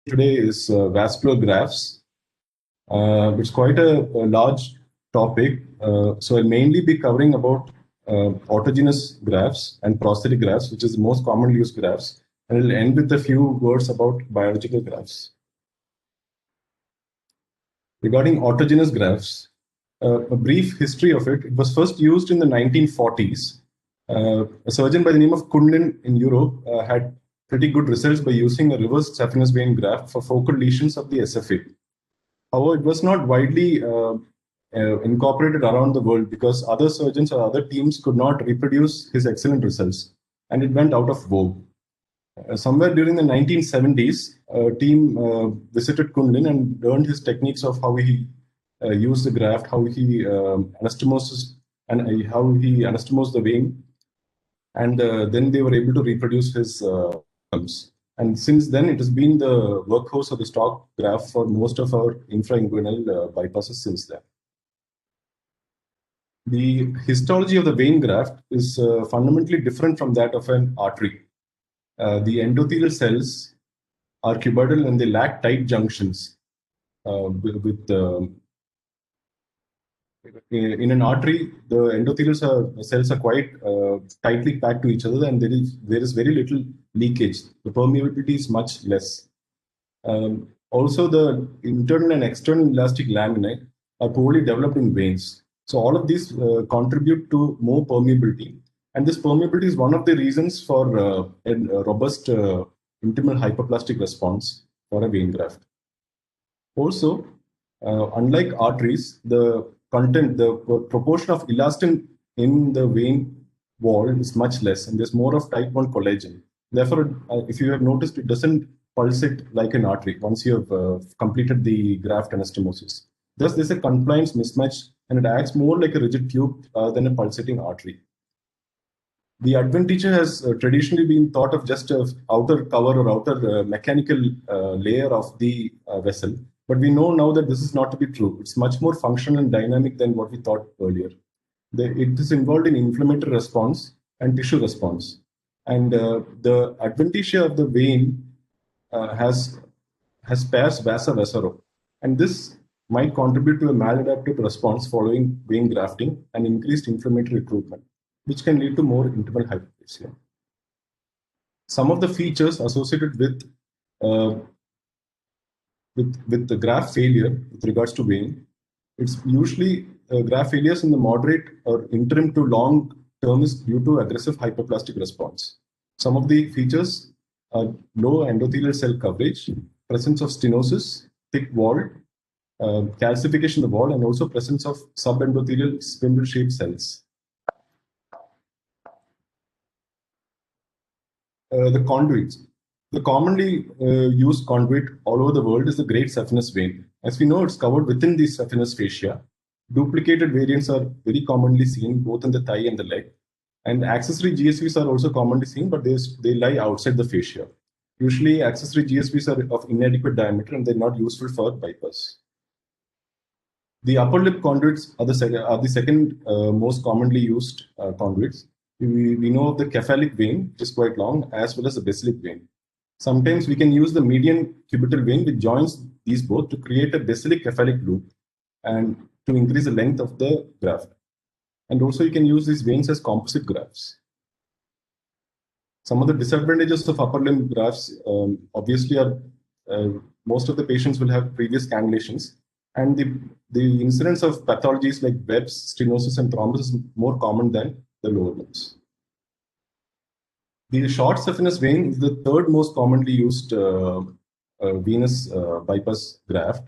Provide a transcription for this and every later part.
Today is vascular grafts. It's quite a large topic. So I'll mainly be covering about autogenous grafts and prosthetic grafts, which is the most commonly used grafts. And I'll end with a few words about biological grafts. Regarding autogenous grafts, a brief history of it. It was first used in the 1940s. A surgeon by the name of Kundlin in Europe had pretty good results by using a reverse saphenous vein graft for focal lesions of the SFA. However, it was not widely incorporated around the world because other surgeons or other teams could not reproduce his excellent results, and it went out of vogue. Somewhere during the 1970s, a team visited Kundlin and learned his techniques of how he used the graft, how he anastomoses and how he anastomosed the vein, and then they were able to reproduce his outcomes. And since then, it has been the workhorse of the stock graft for most of our infrainguinal bypasses since then. The histology of the vein graft is fundamentally different from that of an artery. The endothelial cells are cuboidal and they lack tight junctions in an artery, the endothelial cells are quite tightly packed to each other, and there is very little leakage. The permeability is much less. Also, the internal and external elastic laminae are poorly developed in veins. So all of these contribute to more permeability, and this permeability is one of the reasons for a robust intimal hyperplastic response for a vein graft. Also, unlike arteries, the proportion of elastin in the vein wall is much less, and there's more of type 1 collagen. Therefore, if you have noticed, it doesn't pulsate like an artery once you have completed the graft anastomosis. Thus, there's a compliance mismatch, and it acts more like a rigid tube than a pulsating artery. The adventitia has traditionally been thought of just an outer cover or outer mechanical layer of the vessel. But we know now that this is not to be true. It's much more functional and dynamic than what we thought earlier. It is involved in inflammatory response and tissue response. And the adventitia of the vein has pairs vasa vasaro. And this might contribute to a maladaptive response following vein grafting and increased inflammatory recruitment, which can lead to more intimal hyperplasia. Some of the features associated with the graft failure with regards to vein, it's usually graft failures in the moderate or interim to long term is due to aggressive hyperplastic response. Some of the features are low endothelial cell coverage, presence of stenosis, thick wall, calcification of the wall, and also presence of subendothelial spindle-shaped cells. The conduits. The commonly used conduit all over the world is the great saphenous vein. As we know, it's covered within the saphenous fascia. Duplicated variants are very commonly seen both in the thigh and the leg. And accessory GSVs are also commonly seen, but they lie outside the fascia. Usually, accessory GSVs are of inadequate diameter and they're not useful for bypass. The upper lip conduits are the second most commonly used conduits. We know of the cephalic vein, which is quite long, as well as the basilic vein. Sometimes we can use the median cubital vein, which joins these both to create a basilic cephalic loop and to increase the length of the graft. And also you can use these veins as composite grafts. Some of the disadvantages of upper limb grafts obviously are most of the patients will have previous cannulations, and the incidence of pathologies like webs, stenosis, and thrombus is more common than the lower limbs. The short saphenous vein is the third most commonly used venous bypass graft.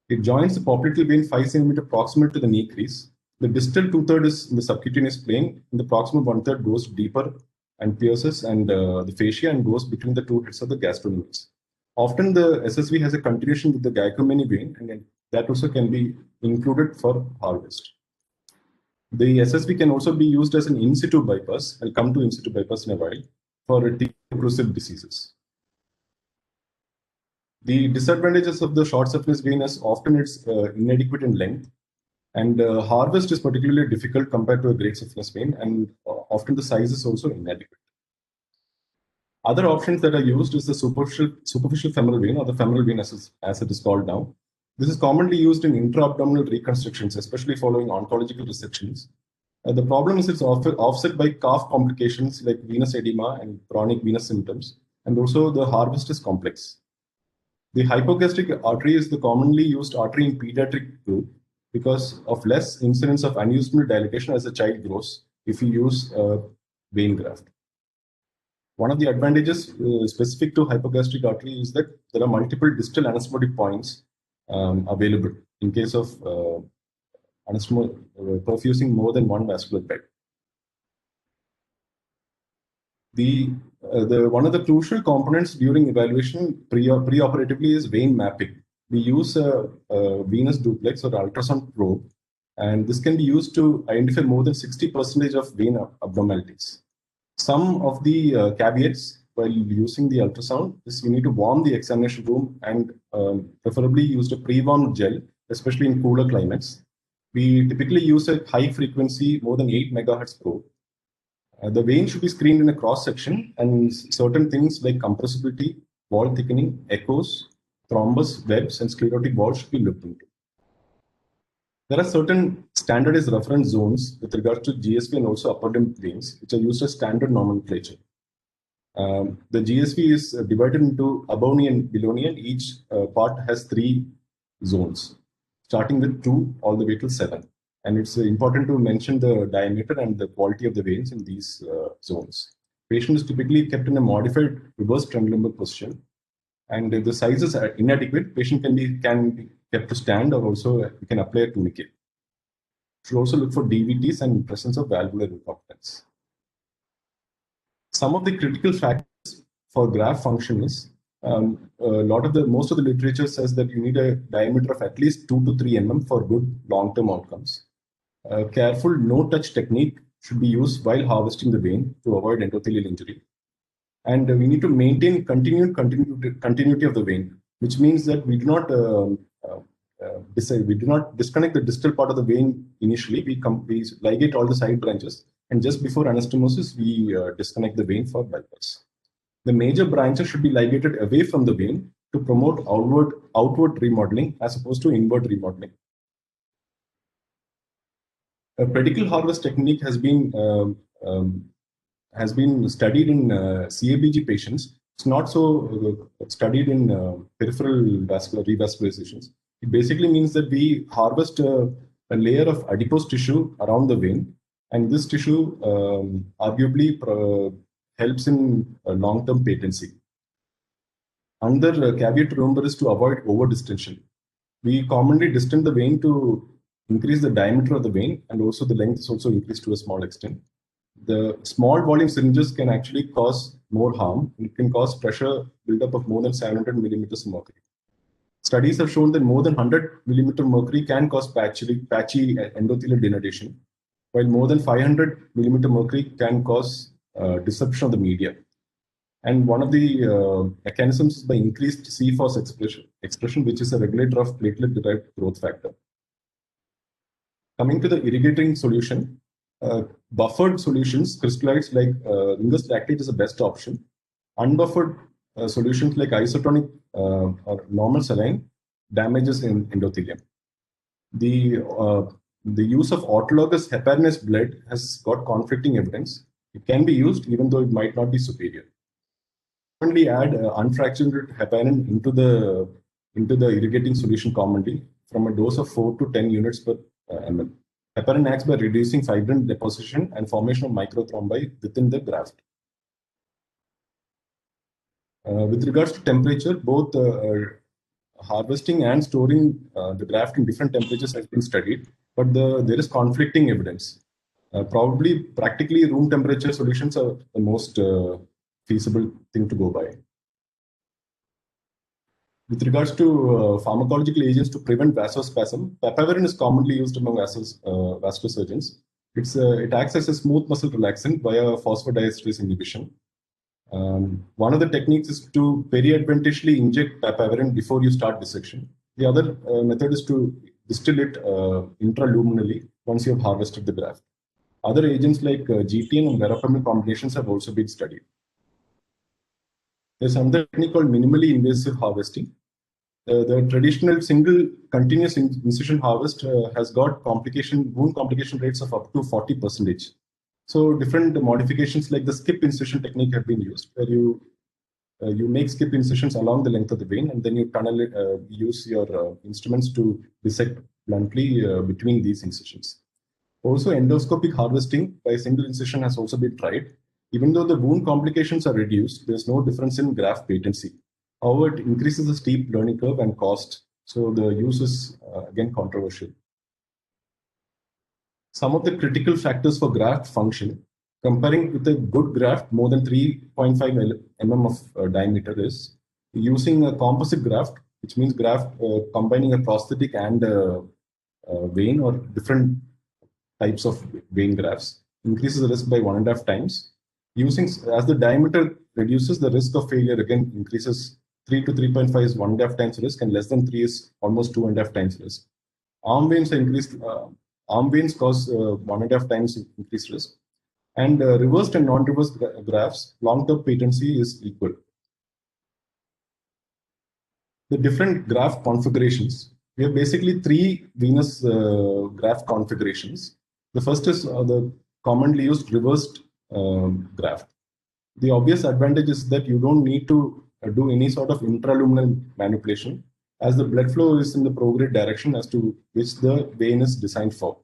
It joins the popliteal vein 5 cm proximal to the knee crease. The distal 2/3 is in the subcutaneous plane, and the proximal 1/3 goes deeper and pierces and the fascia and goes between the two heads of the gastrocnemius. Often the SSV has a continuation with the Giacomini vein, and that also can be included for harvest. The SSV can also be used as an in situ bypass. I'll come to in situ bypass in a while for occlusive diseases. The disadvantages of the short saphenous vein is often it's inadequate in length, and harvest is particularly difficult compared to a great saphenous vein, and often the size is also inadequate. Other options that are used is the superficial femoral vein, or the femoral vein as it is called now. This is commonly used in intra-abdominal reconstructions, especially following oncological resections. The problem is it's offset by calf complications like venous edema and chronic venous symptoms, and also the harvest is complex. The hypogastric artery is the commonly used artery in pediatric group because of less incidence of unusual dilatation as the child grows if you use a vein graft. One of the advantages specific to hypogastric artery is that there are multiple distal anastomotic points available in case of perfusing more than one vascular bed. One of the crucial components during evaluation preoperatively is vein mapping. We use a venous duplex or ultrasound probe, and this can be used to identify more than 60% of vein abnormalities. Some of the caveats while using the ultrasound is you need to warm the examination room and preferably use a pre-warmed gel, especially in cooler climates. We typically use a high frequency, more than 8 megahertz probe. The vein should be screened in a cross section, and certain things like compressibility, wall thickening, echoes, thrombus, webs, and sclerotic walls should be looked into. There are certain standardized reference zones with regards to GSV and also upper limb veins, which are used as standard nomenclature. The GSV is divided into above knee and below knee, and each part has 3 zones, starting with 2 all the way to 7. And it's important to mention the diameter and the quality of the veins in these zones. Patient is typically kept in a modified reverse trend lumbar position, and if the sizes are inadequate, patient can be kept to stand, or also you can apply a tourniquet. Should also look for DVTs and presence of valvular incompetence. Some of the critical factors for graft function is most of the literature says that you need a diameter of at least 2 to 3 mm for good long-term outcomes. Careful no-touch technique should be used while harvesting the vein to avoid endothelial injury. And we need to maintain continuity of the vein, which means that we do not disconnect the distal part of the vein initially. We ligate all the side branches, and just before anastomosis, we disconnect the vein for bypass. The major branches should be ligated away from the vein to promote outward remodeling as opposed to inward remodeling. A pedicle harvest technique has been studied in CABG patients. It's not so studied in peripheral vascular revascularizations. It basically means that we harvest a layer of adipose tissue around the vein, and this tissue arguably helps in long-term patency. Another caveat to remember is to avoid over-distension. We commonly distend the vein to increase the diameter of the vein, and also the length is also increased to a small extent. The small volume syringes can actually cause more harm. It can cause pressure buildup of more than 700 millimeters of mercury. Studies have shown that more than 100 millimeter mercury can cause patchy endothelial denudation, while more than 500 millimeter mercury can cause disruption of the media. And one of the mechanisms is by increased C-phos expression, which is a regulator of platelet-derived growth factor. Coming to the irrigating solution, buffered solutions, crystalloids like Ringer's lactate is the best option. Unbuffered solutions like isotonic or normal saline damages in endothelium. The use of autologous heparinase blood has got conflicting evidence. It can be used even though it might not be superior. Commonly add unfractionated heparin into the irrigating solution commonly from a dose of 4 to 10 units per ml. Heparin acts by reducing fibrin deposition and formation of microthrombi within the graft. With regards to temperature, both harvesting and storing the graft in different temperatures has been studied, but there is conflicting evidence. Practically room temperature solutions are the most feasible thing to go by. With regards to pharmacological agents to prevent vasospasm, papaverine is commonly used among vascular surgeons. It acts as a smooth muscle relaxant via phosphodiesterase inhibition. One of the techniques is to periadventitiously inject papaverine before you start dissection. The other method is to distill it intraluminally once you have harvested the graft. Other agents like GTN and verapamil combinations have also been studied. There's another technique called minimally invasive harvesting. The traditional single continuous incision harvest has got wound complication rates of up to 40%. So different modifications like the skip incision technique have been used, where you make skip incisions along the length of the vein, and then you tunnel it, use your instruments to dissect bluntly between these incisions. Also, endoscopic harvesting by single incision has also been tried. Even though the wound complications are reduced, there's no difference in graft patency. However, it increases the steep learning curve and cost. So the use is again controversial. Some of the critical factors for graft function, comparing with a good graft more than 3.5 mm of diameter, is using a composite graft, which means graft combining a prosthetic and a vein or different types of vein grafts, increases the risk by 1.5 times. Using as the diameter reduces, the risk of failure again increases. 3 to 3.5 is 1.5 times risk, and less than 3 is almost 2.5 times risk. Arm veins are increased. Arm veins cause 1.5 times increased risk, and reversed and non-reversed grafts, long-term patency is equal. The different graft configurations. We have basically three venous graft configurations. The first is the commonly used reversed graft. The obvious advantage is that you don't need to do any sort of intraluminal manipulation, as the blood flow is in the prograde direction as to which the vein is designed for.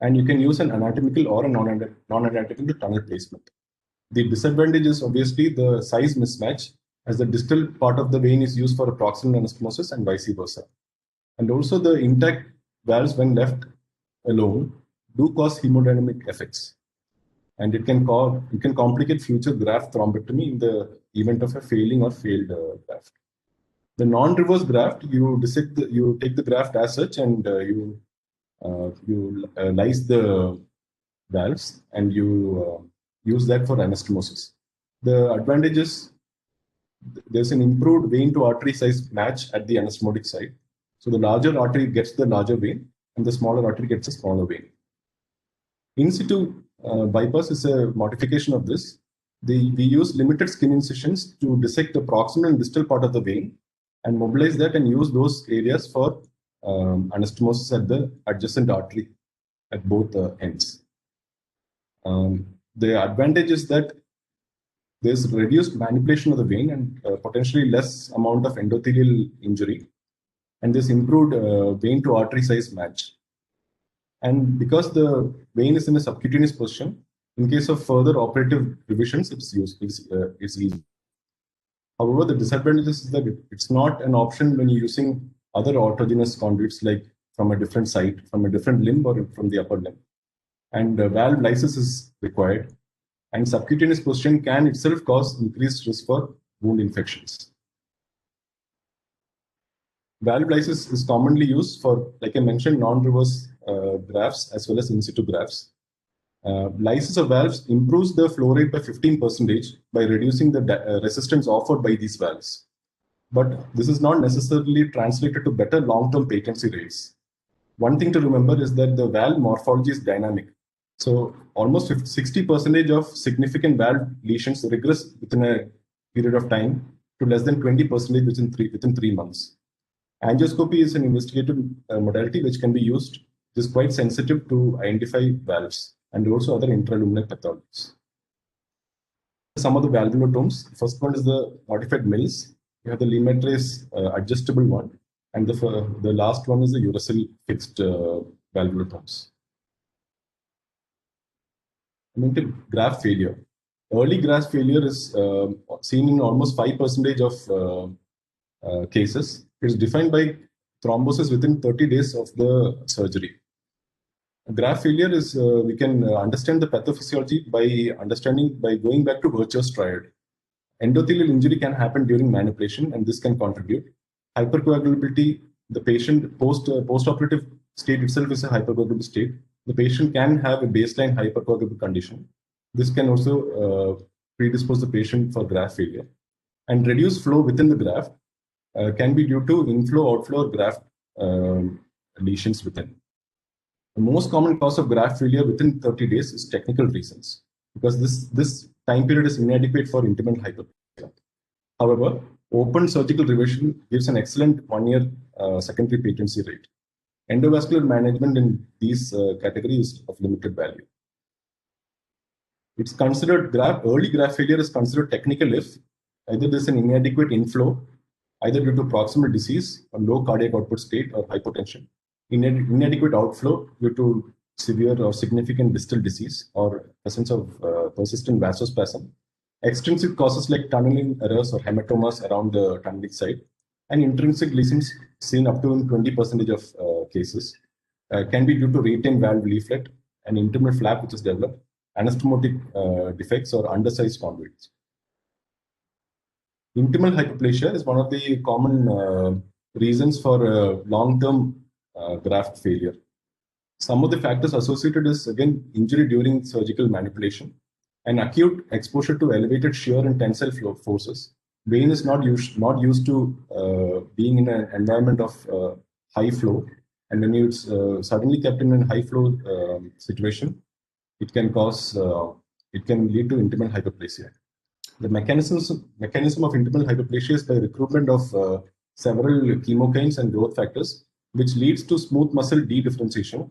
And you can use an anatomical or a non-anatomical tunnel placement. The disadvantage is obviously the size mismatch, as the distal part of the vein is used for a proximal anastomosis and vice versa. And also the intact valves, when left alone, do cause hemodynamic effects. And it can complicate future graft thrombectomy in the event of a failing or failed graft. The non-reverse graft, you take the graft as such, and you lyse the valves, and you use that for anastomosis. The advantage is there's an improved vein to artery size match at the anastomotic site. So the larger artery gets the larger vein, and the smaller artery gets a smaller vein. In situ bypass is a modification of this. We use limited skin incisions to dissect the proximal and distal part of the vein and mobilize that and use those areas for anastomosis at the adjacent artery at both ends. The advantage is that there's reduced manipulation of the vein and potentially less amount of endothelial injury, and this improved vein to artery size match. And because the vein is in a subcutaneous position, in case of further operative revisions, it's easy. However, the disadvantage is that it's not an option when you're using other autogenous conduits, like from a different site, from a different limb, or from the upper limb. And valve lysis is required. And subcutaneous position can itself cause increased risk for wound infections. Valve lysis is commonly used for, like I mentioned, non-reverse grafts as well as in situ grafts. Lysis of valves improves the flow rate by 15% by reducing the resistance offered by these valves. But this is not necessarily translated to better long-term patency rates. One thing to remember is that the valve morphology is dynamic. So almost 60% of significant valve lesions regress within a period of time to less than 20% within 3 months. Angioscopy is an investigative modality which can be used. It is quite sensitive to identify valves and also other intraluminal pathologies. Some of the valvulotomes. The first one is the modified Mills. You have the Lemaitre adjustable one, and the last one is the uracil fixed valvulotomes. Coming to graft failure. Early graft failure is seen in almost 5% of cases. It is defined by thrombosis within 30 days of the surgery. Graft failure is, we can understand the pathophysiology by going back to Virchow's triad. Endothelial injury can happen during manipulation, and this can contribute. Hypercoagulability, the patient post-operative state itself is a hypercoagulable state. The patient can have a baseline hypercoagulable condition. This can also predispose the patient for graft failure. And reduced flow within the graft can be due to inflow, outflow, or graft lesions within. The most common cause of graft failure within 30 days is technical reasons, because this time period is inadequate for intimal hyperplasia. However, open surgical revision gives an excellent 1-year secondary patency rate. Endovascular management in these categories is of limited value. It's considered early graft failure is considered technical if either there's an inadequate inflow, either due to proximal disease or low cardiac output state or hypotension, inadequate outflow due to severe or significant distal disease or presence of persistent vasospasm, extrinsic causes like tunneling errors or hematomas around the tunneling site, and intrinsic lesions seen up to in 20% of cases can be due to retained valve leaflet, an internal flap which is developed, anastomotic defects, or undersized conduits. Intimal hypoplasia is one of the common reasons for long-term graft failure. Some of the factors associated is, again, injury during surgical manipulation and acute exposure to elevated shear and tensile flow forces. Vein is not used to being in an environment of high flow, and when it's suddenly kept in a high flow situation, it can lead to intimal hypoplasia. The mechanism of intimal hypoplasia is by recruitment of several chemokines and growth factors, which leads to smooth muscle dedifferentiation.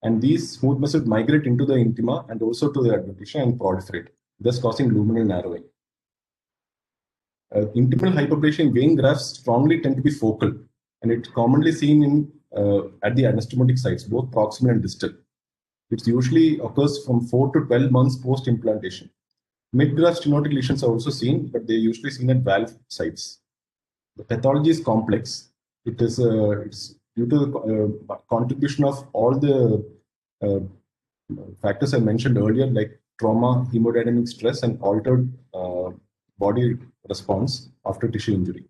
And these smooth muscles migrate into the intima and also to the adventitia and proliferate, thus causing luminal narrowing. Intimal hypoplasia in vein grafts strongly tend to be focal, and it's commonly seen at the anastomotic sites, both proximal and distal. It usually occurs from 4 to 12 months post-implantation. Mid-graft stenotic lesions are also seen, but they're usually seen at valve sites. The pathology is complex. It's due to the contribution of all the factors I mentioned earlier, like trauma, hemodynamic stress, and altered body response after tissue injury.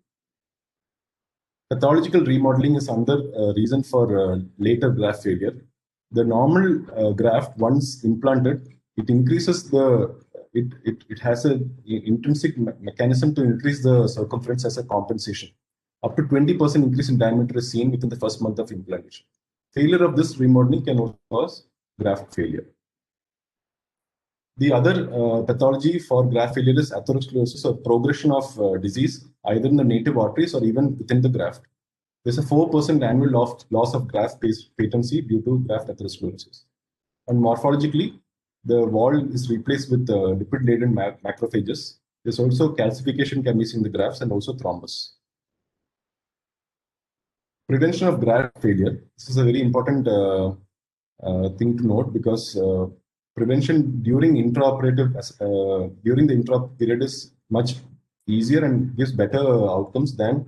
Pathological remodeling is another reason for later graft failure. The normal graft, once implanted, it increases it has an intrinsic mechanism to increase the circumference as a compensation. Up to 20% increase in diameter is seen within the first month of implantation. Failure of this remodeling can also cause graft failure. The other pathology for graft failure is atherosclerosis, or progression of disease either in the native arteries or even within the graft. There's a 4% annual loss of graft patency due to graft atherosclerosis. And morphologically, the wall is replaced with lipid-laden macrophages. There's also calcification can be seen in the grafts and also thrombus. Prevention of graft failure. This is a very important thing to note, because prevention during the intraoperative period is much easier and gives better outcomes than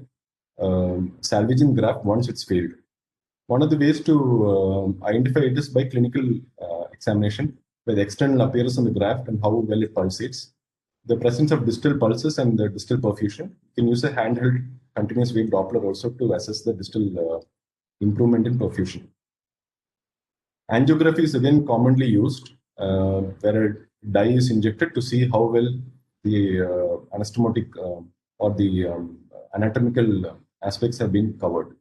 salvaging graft once it's failed. One of the ways to identify it is by clinical examination, by the external appearance on the graft and how well it pulsates, the presence of distal pulses and the distal perfusion. You can use a handheld continuous wave Doppler also to assess the distal improvement in perfusion. Angiography is again commonly used, where a dye is injected to see how well the anastomotic or the anatomical aspects have been covered.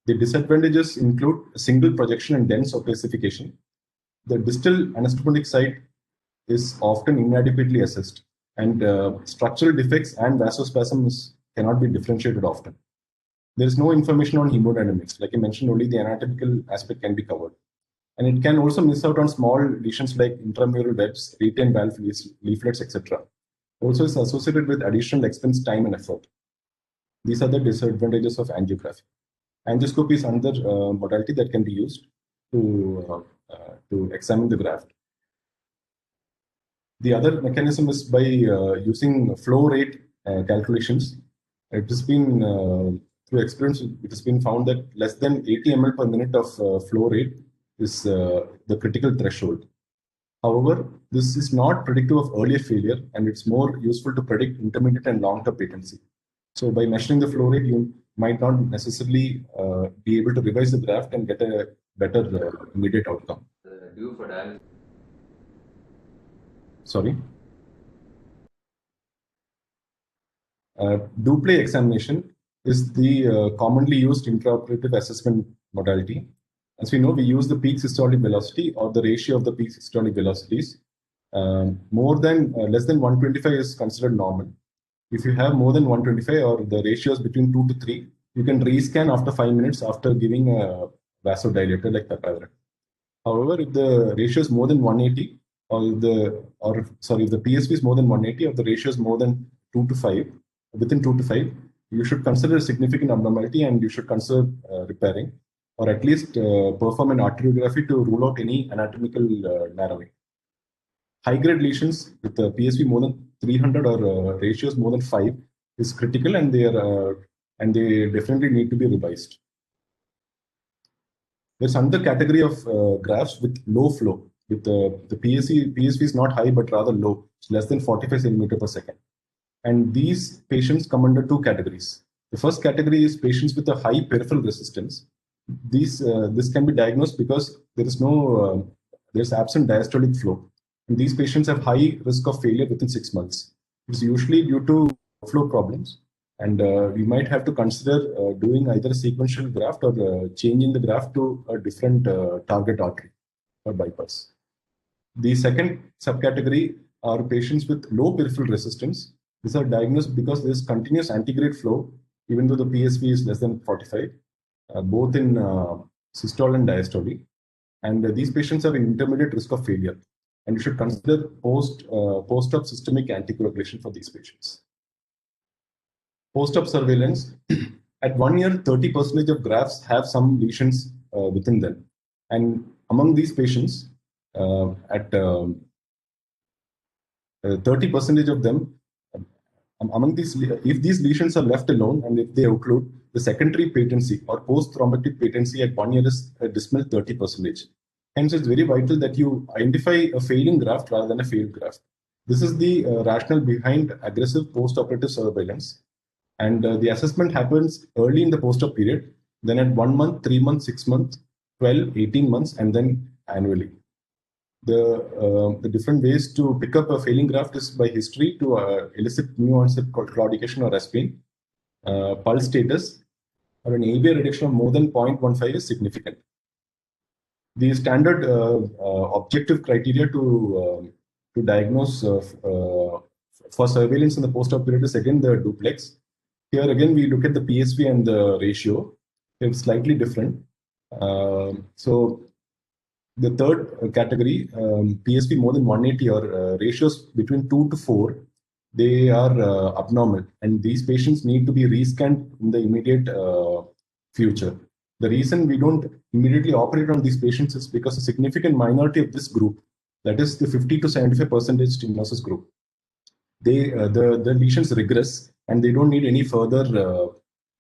The disadvantages include single projection and dense opacification. The distal anastomotic site is often inadequately assessed, and structural defects and vasospasms cannot be differentiated often. There is no information on hemodynamics. Like I mentioned, only the anatomical aspect can be covered. And it can also miss out on small lesions like intramural webs, retained valve leaflets, etc. Also is associated with additional expense, time, and effort. These are the disadvantages of angiography. Angioscopy is another modality that can be used to examine the graft. The other mechanism is by using flow rate calculations. It has been, through experience, it has been found that less than 80 ml per minute of flow rate is the critical threshold. However, this is not predictive of earlier failure, and it's more useful to predict intermediate and long-term patency. So by measuring the flow rate, you might not necessarily be able to revise the graft and get a better immediate outcome. Due for dialysis. Sorry. Duplay examination is the commonly used intraoperative assessment modality. As we know, we use the peak systolic velocity or the ratio of the peak systolic velocities. Less than 125 is considered normal. If you have more than 125 or the ratio is between 2 to 3, you can rescan after 5 minutes after giving a vasodilator like Tachyvarine. However, if the ratio is more than 180, if the PSV is more than 180 or the ratio is more than 2 to 5, within 2 to 5, you should consider a significant abnormality and you should consider repairing, or at least perform an arteriography to rule out any anatomical narrowing. High-grade lesions with the PSV more than 300 or ratios more than 5 is critical, and they definitely need to be revised. There's another category of grafts with low flow. With the PSV is not high but rather low, it's less than 45 centimeter per second. And these patients come under two categories. The first category is patients with a high peripheral resistance. This can be diagnosed because there's absent diastolic flow. And these patients have high risk of failure within 6 months. It's usually due to flow problems. And we might have to consider doing either a sequential graft or changing the graft to a different target artery or bypass. The second subcategory are patients with low peripheral resistance. These are diagnosed because there is continuous antegrade flow, even though the PSV is less than 45, both in systole and diastole. And these patients have an intermediate risk of failure. And you should consider post-op systemic anticoagulation for these patients. Post-op surveillance, at 1 year, 30% of grafts have some lesions within them. And among these patients, 30% of them, if these lesions are left alone and if they occlude, the secondary patency or post-thrombotic patency at 1 year is a dismal 30%. Hence, it's very vital that you identify a failing graft rather than a failed graft. This is the rationale behind aggressive post-operative surveillance. And the assessment happens early in the post-op period, then at 1 month, 3 months, 6 months, 12, 18 months, and then annually. The different ways to pick up a failing graft is by history to elicit new onset claudication or aspine, pulse status, or an ABI reduction of more than 0.15 is significant. The standard objective criteria to diagnose for surveillance in the post-op period is again the duplex. Here again, we look at the PSV and the ratio. It's slightly different. So the third category, PSV more than 180 or ratios between 2 to 4, they are abnormal. And these patients need to be rescanned in the immediate future. The reason we don't immediately operate on these patients is because a significant minority of this group, that is the 50 to 75% stenosis group, the lesions regress and they don't need any further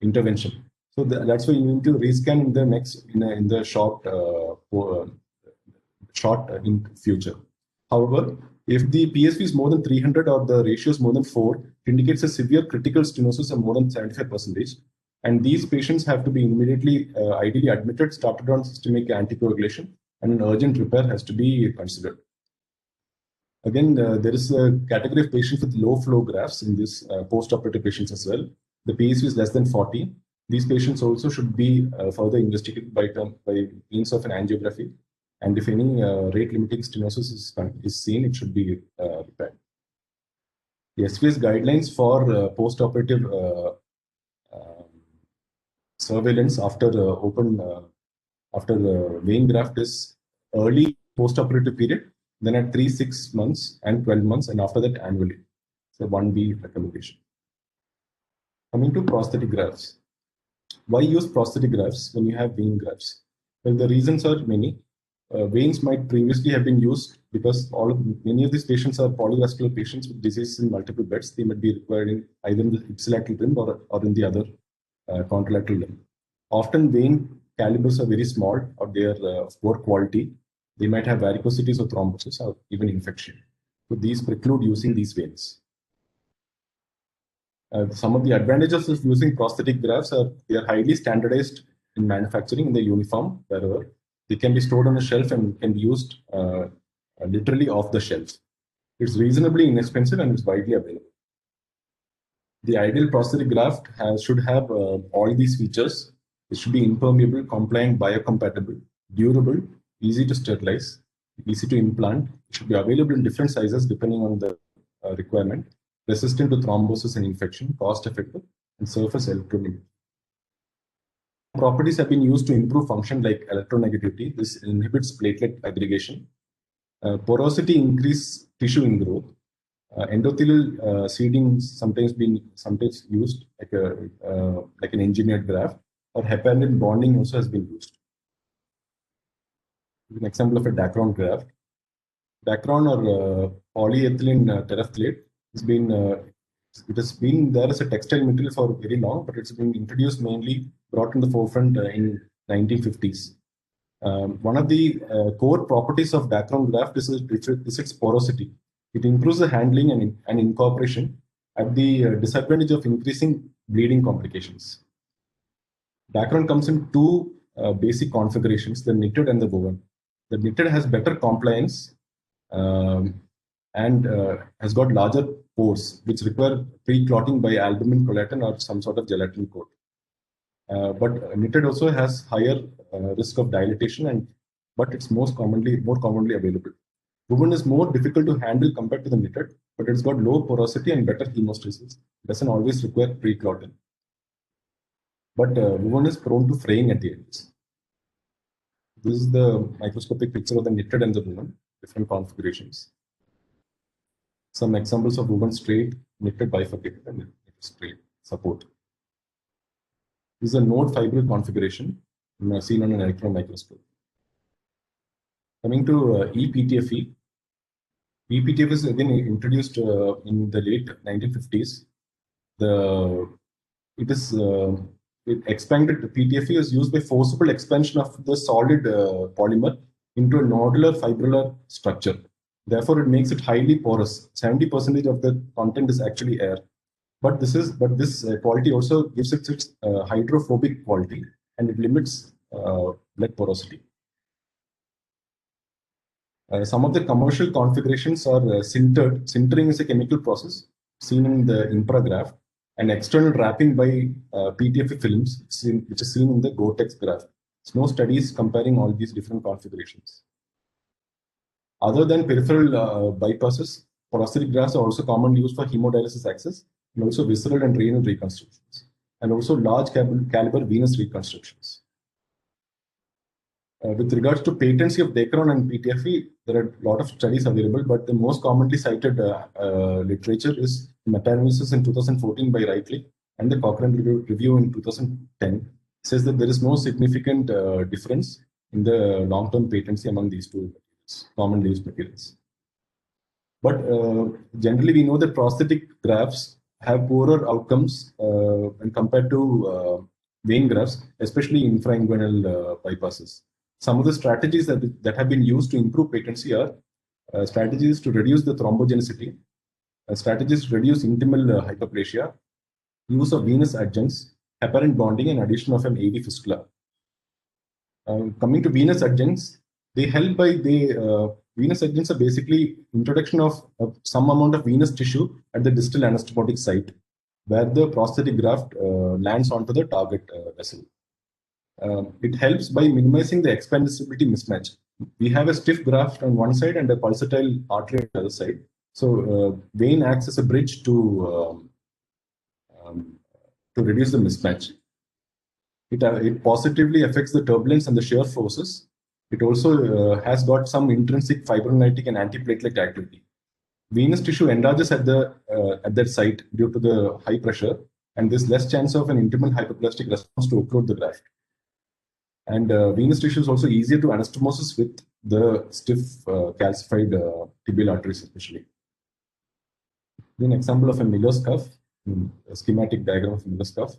intervention. So that's why you need to rescan in the in the short in future. However, if the PSV is more than 300 or the ratio is more than 4, it indicates a severe critical stenosis of more than 75%. And these patients have to be immediately, ideally admitted, started on systemic anticoagulation, and an urgent repair has to be considered. Again, there is a category of patients with low flow grafts in this post-operative patients as well. The PSV is less than 40. These patients also should be further investigated by means of an angiography. And if any rate-limiting stenosis is seen, it should be repaired. The SVS guidelines for post-operative surveillance after vein graft is early post-operative period, then at 3, 6 months and 12 months, and after that annually. So 1B recommendation. Coming to prosthetic grafts. Why use prosthetic grafts when you have vein grafts? Well, the reasons are many. Veins might previously have been used because many of these patients are polyvascular patients with disease in multiple beds. They might be requiring either in the ipsilateral limb or in the other contralateral limb. Often vein calibers are very small or they are of poor quality. They might have varicosities or thrombosis or even infection. So these preclude using these veins. Some of the advantages of using prosthetic grafts are they are highly standardized in manufacturing, in the uniform wherever. They can be stored on a shelf and can be used literally off the shelf. It's reasonably inexpensive and it's widely available. The ideal prosthetic graft should have all these features. It should be impermeable, compliant, biocompatible, durable, easy to sterilize, easy to implant. It should be available in different sizes depending on the requirement. resistant to thrombosis and infection, cost-effective, and surface electronegativity. Properties have been used to improve function like electronegativity. This inhibits platelet aggregation. Porosity increase tissue ingrowth. Endothelial seeding sometimes used like an engineered graft, or heparin bonding also has been used. An example of a Dacron graft. Dacron or polyethylene terephthalate has been there as a textile material for very long, but it's been introduced mainly brought in the forefront in 1950s. One of the core properties of Dacron graft is its porosity. It improves the handling and incorporation at the disadvantage of increasing bleeding complications. Dacron comes in two basic configurations, the knitted and the woven. The knitted has better compliance and has got larger pores, which require pre-clotting by albumin, collagen, or some sort of gelatin coat. But knitted also has higher risk of dilatation, but it's more commonly available. Woven is more difficult to handle compared to the knitted, but it's got low porosity and better hemostasis. It doesn't always require pre-clotting. But woven is prone to fraying at the edges. This is the microscopic picture of the knitted and the woven, different configurations. Some examples of woven straight, knitted bifurcated, and knitted straight support. This is a node fibril configuration seen on an electron microscope. Coming to ePTFE. ePTFE is again introduced in the late 1950s. It expanded. PTFE is used by forcible expansion of the solid polymer into a nodular fibrillar structure. Therefore, it makes it highly porous. 70% of the content is actually air. But this quality also gives it its hydrophobic quality, and it limits blood porosity. Some of the commercial configurations are sintered. Sintering is a chemical process seen in the Impragraft, and external wrapping by PTFE films, which is seen in the Gore-Tex graft. There's no studies comparing all these different configurations. Other than peripheral bypasses, prosthetic grafts are also commonly used for hemodialysis access, and also visceral and renal reconstructions, and also large caliber venous reconstructions. With regards to patency of Dacron and PTFE, there are a lot of studies available, but the most commonly cited literature is meta-analysis in 2014 by Wrightley and the Cochrane review in 2010 says that there is no significant difference in the long-term patency among these two commonly used materials. But generally, we know that prosthetic grafts have poorer outcomes when compared to vein grafts, especially infrainguinal bypasses. Some of the strategies that have been used to improve patency are strategies to reduce the thrombogenicity, strategies to reduce intimal hyperplasia, use of venous adjuncts, heparin bonding, and addition of an AV fistula. Coming to venous adjuncts, they help by venous adjuncts are basically introduction of some amount of venous tissue at the distal anastomotic site, where the prosthetic graft lands onto the target vessel. It helps by minimizing the expansibility mismatch. We have a stiff graft on one side and a pulsatile artery on the other side. So vein acts as a bridge to reduce the mismatch. It positively affects the turbulence and the shear forces. It also has got some intrinsic fibrinolytic and antiplatelet activity. Venous tissue enlarges at that site due to the high pressure, and there's less chance of an intimal hyperplastic response to occlude the graft. And venous tissue is also easier to anastomosis with the stiff calcified tibial arteries, especially. An example of a Miller's cuff, a schematic diagram of Miller's cuff.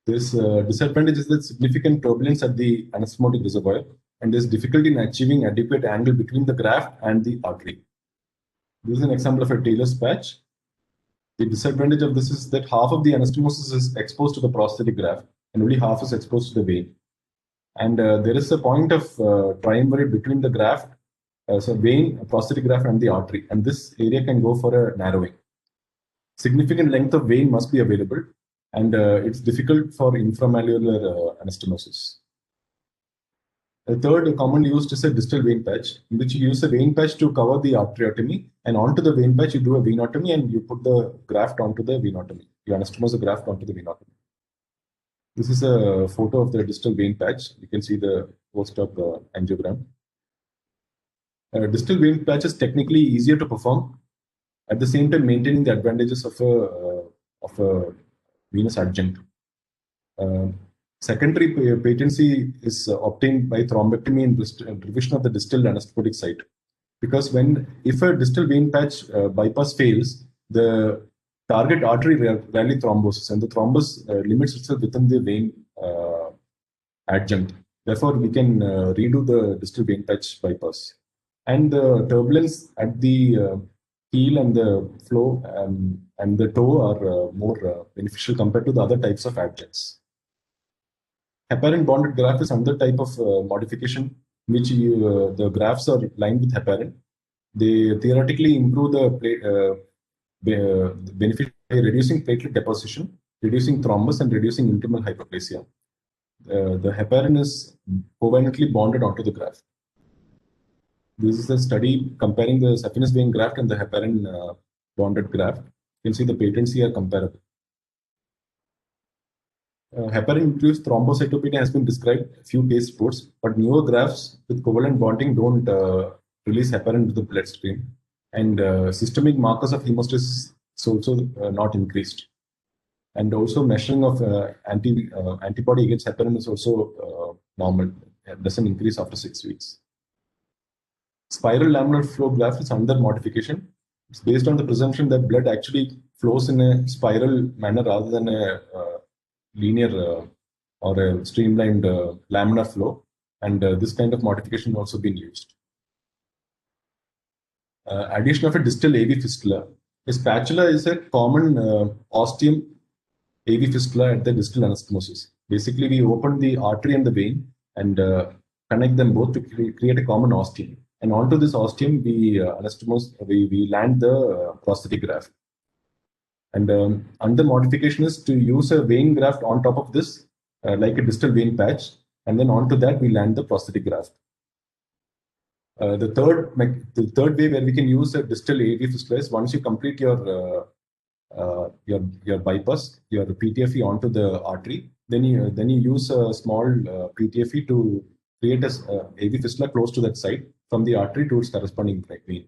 This disadvantage is that significant turbulence at the anastomotic reservoir, and there's difficulty in achieving adequate angle between the graft and the artery. This is an example of a Taylor's patch. The disadvantage of this is that half of the anastomosis is exposed to the prosthetic graft, and only half is exposed to the vein. And there is a point of triumvirate between the graft, so vein, prosthetic graft, and the artery, and this area can go for a narrowing. Significant length of vein must be available, and it's difficult for inframalleolar anastomosis. The third commonly used is a distal vein patch, in which you use a vein patch to cover the arteriotomy, and onto the vein patch you do a venotomy and you put the graft onto the venotomy. You anastomose the graft onto the venotomy. This is a photo of the distal vein patch. You can see the post-op angiogram. Distal vein patch is technically easier to perform, at the same time maintaining the advantages of a venous adjunct. Secondary patency is obtained by thrombectomy and revision of the distal anesthetic site. Because if a distal vein patch bypass fails, the target artery rarely thromboses, and the thrombus limits itself within the vein adjunct. Therefore, we can redo the distal vein patch bypass. And the turbulence at the heel and the flow and the toe are more beneficial compared to the other types of adjuncts. Heparin bonded graft is another type of modification which the grafts are lined with heparin. They theoretically improve the benefit by reducing platelet deposition, reducing thrombus, and reducing intimal hyperplasia. The heparin is covalently bonded onto the graft. This is a study comparing the saphenous vein graft and the heparin bonded graft. You can see the patency are comparable. Heparin-induced thrombocytopenia has been described a few case reports, but newer grafts with covalent bonding don't release heparin to the bloodstream, and systemic markers of hemostasis is also not increased. And also measuring of antibody against heparin is also normal. It doesn't increase after 6 weeks. Spiral laminar flow graft is another modification. It's based on the presumption that blood actually flows in a spiral manner rather than a linear or a streamlined laminar flow, and this kind of modification also been used. Addition of a distal AV fistula. A spatula is a common ostium AV fistula at the distal anastomosis. Basically, we open the artery and the vein and connect them both to create a common ostium. And onto this ostium, we land the prosthetic graft. And another modification is to use a vein graft on top of this, like a distal vein patch, and then onto that we land the prosthetic graft. The third way where we can use a distal AV fistula is once you complete your bypass, your PTFE onto the artery, then you use a small PTFE to create a AV fistula close to that site from the artery to its corresponding vein.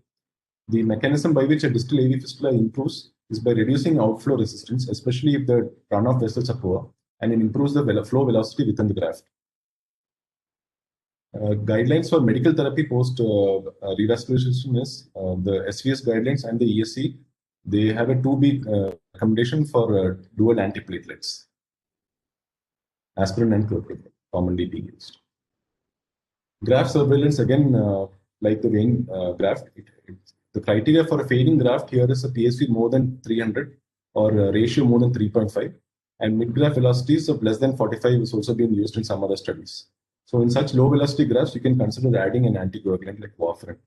The mechanism by which a distal AV fistula improves is by reducing outflow resistance, especially if the runoff vessels are poor, and it improves the flow velocity within the graft. Guidelines for medical therapy post revascularization is the SVS guidelines and the ESC. They have a 2B recommendation for dual antiplatelets, aspirin and chloroquine, commonly being used. Graft surveillance, again, like the vein graft, the criteria for a failing graft here is a PSV more than 300 or a ratio more than 3.5, and mid-graft velocities of less than 45 is also being used in some other studies. So in such low velocity grafts, you can consider adding an anticoagulant like warfarin.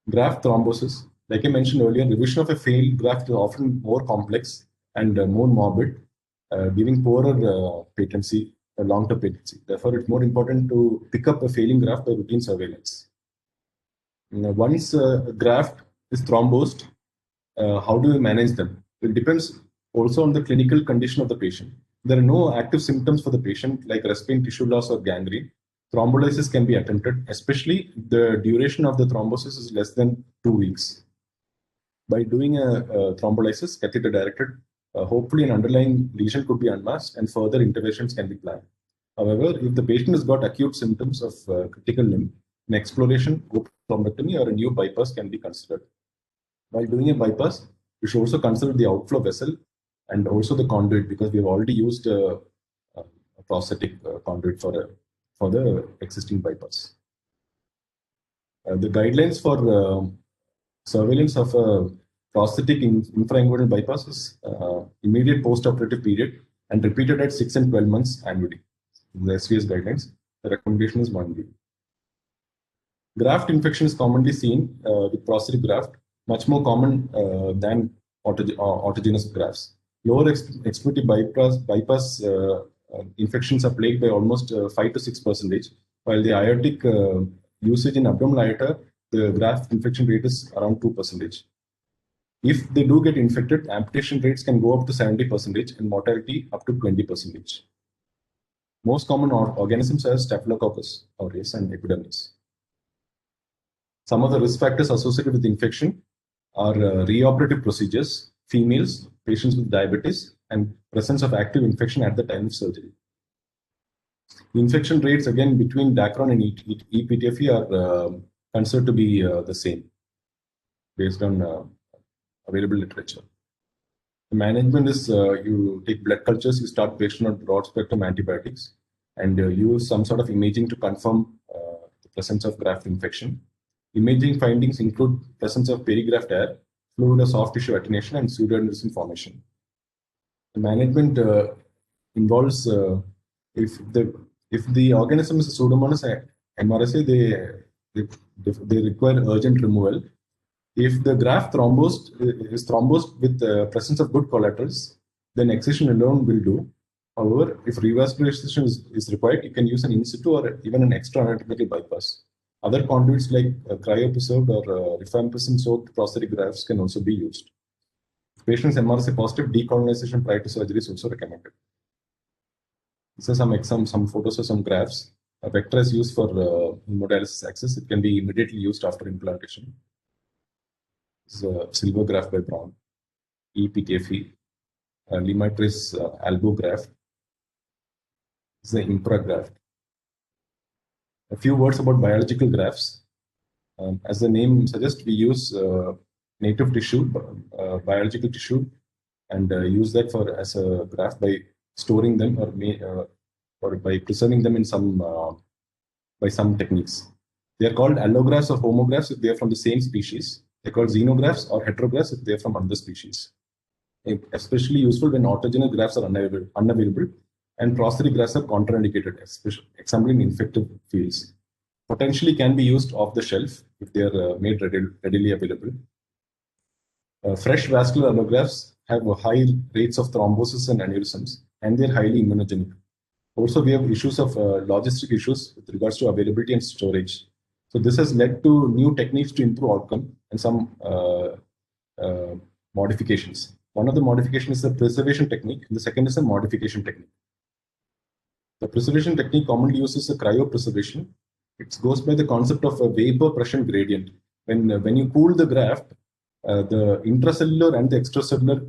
Graft thrombosis. Like I mentioned earlier, revision of a failed graft is often more complex and more morbid, giving poorer patency, long-term patency. Therefore, it's more important to pick up a failing graft by routine surveillance. Once a graft is thrombosed, how do we manage them? It depends also on the clinical condition of the patient. There are no active symptoms for the patient like respiratory tissue loss or gangrene. Thrombolysis can be attempted, especially if the duration of the thrombosis is less than 2 weeks. By doing a thrombolysis, catheter directed, hopefully an underlying lesion could be unmasked and further interventions can be planned. However, if the patient has got acute symptoms of critical limb, an exploration, thrombectomy, or a new bypass can be considered. While doing a bypass, we should also consider the outflow vessel and also the conduit, because we have already used a prosthetic conduit for the existing bypass. The guidelines for surveillance of a prosthetic infrainguinal bypass is immediate post-operative period and repeated at 6 and 12 months annually. The SVS guidelines, the recommendation is 1 week. Graft infection is commonly seen with prosthetic graft, much more common than autogenous grafts. Lower extremity bypass infections are plagued by almost 5 to 6%, while the aortic usage in abdominal aorta, the graft infection rate is around 2%. If they do get infected, amputation rates can go up to 70% and mortality up to 20%. Most common organisms are Staphylococcus aureus and epidermis. Some of the risk factors associated with infection are reoperative procedures, females, patients with diabetes, and presence of active infection at the time of surgery. Infection rates, again, between Dacron and ePTFE are considered to be the same based on available literature. The management is you take blood cultures, you start patient on broad spectrum antibiotics, and use some sort of imaging to confirm the presence of graft infection. Imaging findings include presence of perigraft air, fluid or soft tissue attenuation, and pseudoaneurysm formation. The management involves if the organism is a Pseudomonas MRSA, they require urgent removal. If the graft is thrombosed with the presence of good collaterals, then excision alone will do. However, if revascularization is required, you can use an in situ or even an extra anatomical bypass. Other conduits like cryopreserved or rifampicin soaked prosthetic grafts can also be used. If patients MRSA positive, decolonization prior to surgery is also recommended. These are some photos of some grafts. A vector is used for hemodialysis access. It can be immediately used after implantation. This is a silver graft by Brown, ePTFE, Limatris elbow graft. This is the Impra graft. A few words about biological grafts. As the name suggests, we use native tissue, biological tissue, and use that as a graft by storing them or by preserving them in by some techniques. They are called allografts or homografts if they are from the same species. They're called xenografts or heterografts if they're from other species. Especially useful when autogenous grafts are unavailable and prosthetic grafts are contraindicated, especially example in infective fields. Potentially can be used off the shelf if they are made readily available. Fresh vascular allografts have high rates of thrombosis and aneurysms, and they're highly immunogenic. Also, we have issues of logistic issues with regards to availability and storage. So this has led to new techniques to improve outcome and some modifications. One of the modifications is the preservation technique, and the second is a modification technique. The preservation technique commonly uses a cryopreservation. It goes by the concept of a vapor pressure gradient. When you cool the graft, the intracellular and the extracellular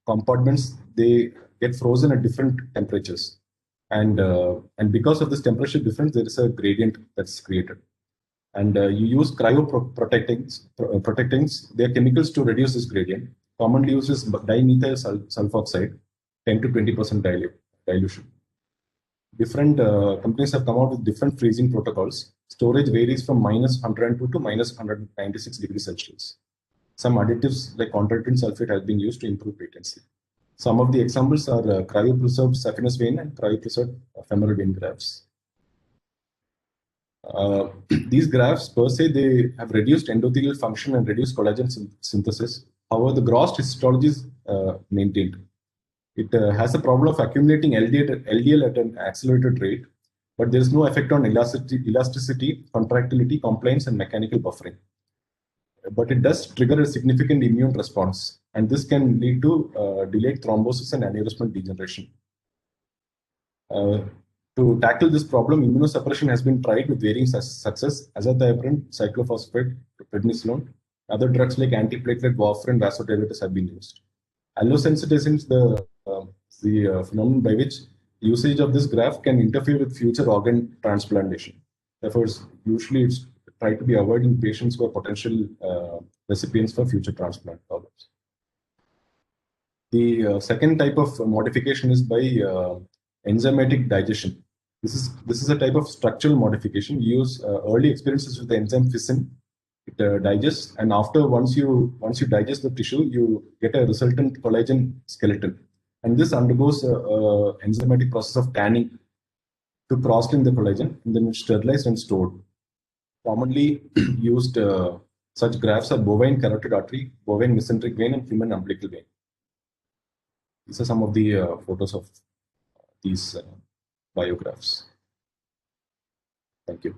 compartments, they get frozen at different temperatures. And because of this temperature difference, there is a gradient that's created. And you use cryoprotectants. They are chemicals to reduce this gradient. Commonly used is dimethyl sulfoxide, 10 to 20% dilution. Different companies have come out with different freezing protocols. Storage varies from -102 to -196 degrees Celsius. Some additives like chondroitin sulfate have been used to improve patency. Some of the examples are cryopreserved saphenous vein and cryopreserved femoral vein grafts. These grafts per se, they have reduced endothelial function and reduced collagen synthesis. However, the gross histology is maintained. It has a problem of accumulating LDL at an accelerated rate, but there is no effect on elasticity, contractility, compliance, and mechanical buffering. But it does trigger a significant immune response, and this can lead to delayed thrombosis and aneurysmal degeneration. To tackle this problem, immunosuppression has been tried with varying success. Azathioprine, cyclophosphamide, prednisolone, other drugs like antiplatelet, warfarin, vasodilators have been used. Allosensitizing is the phenomenon by which usage of this graft can interfere with future organ transplantation. Therefore, usually it's tried to be avoided in patients who are potential recipients for future transplant problems. The second type of modification is by enzymatic digestion. This is a type of structural modification. We use early experiences with the enzyme ficin. It digests, and once you digest the tissue, you get a resultant collagen skeleton, and this undergoes enzymatic process of tanning to cross-link the collagen, and then it's sterilized and stored. Commonly used such grafts are bovine carotid artery, bovine mesenteric vein, and human umbilical vein. These are some of the photos of these biografts. Thank you.